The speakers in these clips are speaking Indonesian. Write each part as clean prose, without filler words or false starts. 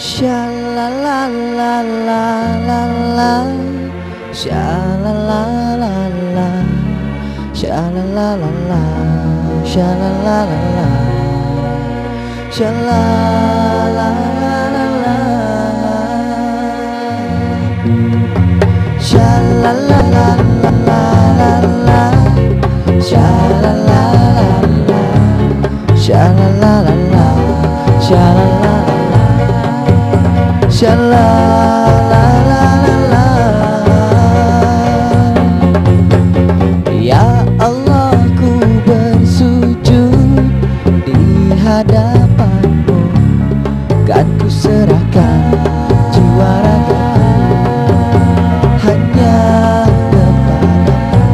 Sha-la-la-la-la-la, sha-la-la-la-la, sha-la-la-la-la, sha-la-la-la-la, sha-la-la-la-la, sha-la-la-la-la-la, sha-la-la-la-la, sha-la-la-la-la, sha-la-la-la-la, sha-la-la-la-la. Ya Allah, ku bersujud di hadapanmu, kan ku serahkan jiwa ragaku hanya kepadamu.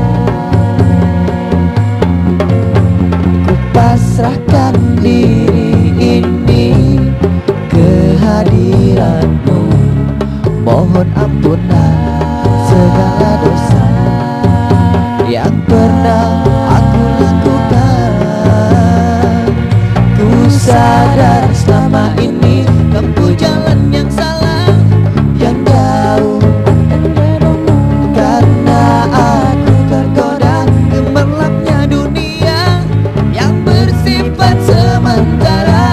Ku pasrahkan diri ini ke hadiratmu, mohon ampunan segala dosa yang pernah aku lakukan. Ku sadar selama ini tempuh jalan yang salah, yang jauh, karena aku tergoda gemerlapnya dunia yang bersifat sementara.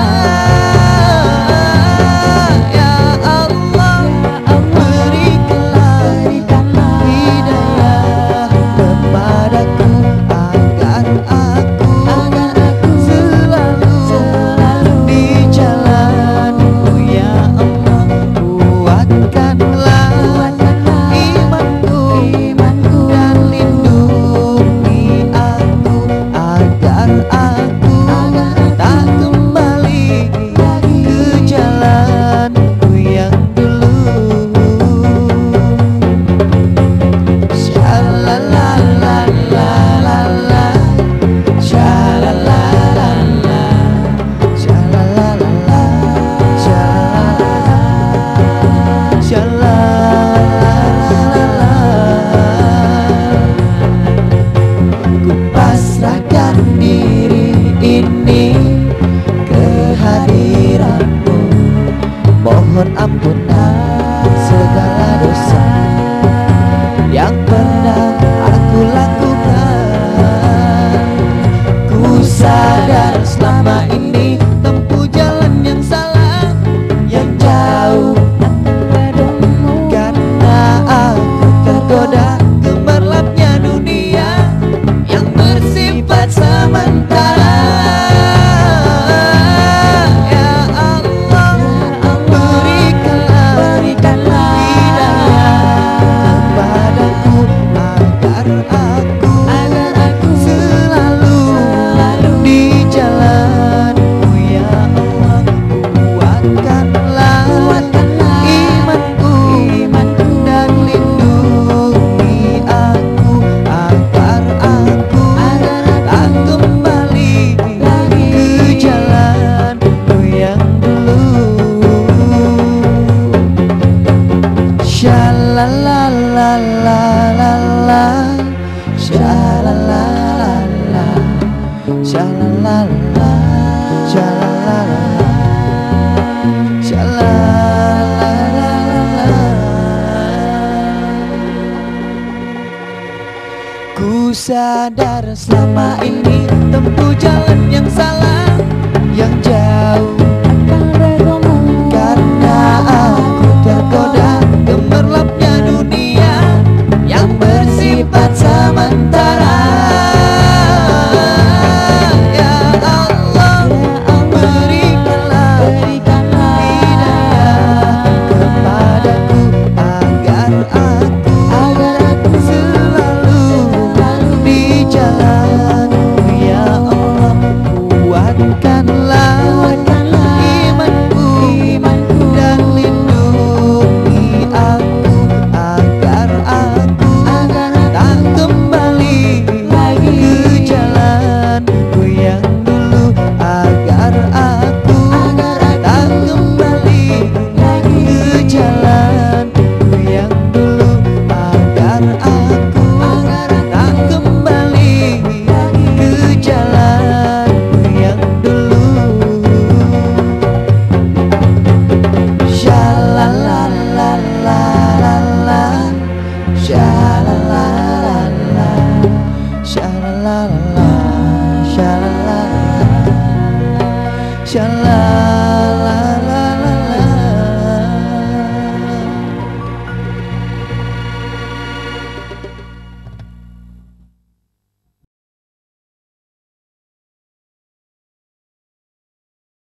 Mohon ampunan segala dosa yang pernah aku lakukan. Ku sadar selama ini tempuh jalan yang salah, yang jauh, karena aku tergoda gemerlapnya dunia yang bersifat sementara. Sha-la-la-la-la-la, sha-la-la-la-la, sha-la-la-la-la, sha-la-la-la-la, sha-la-la-la-la. Ku sadar selama ini tempuh jalan yang salah, yang jauh, karena aku tergoda gemerlapnya dunia yang bersifat sementara. Ya Allah, berikanlah hidayah kepadaku agar aku selalu di jalan-Mu. Ya Allah, kuat Sha-la-la-la-la, sha-la-la-la-la, sha-la-la-la-la, sha-la.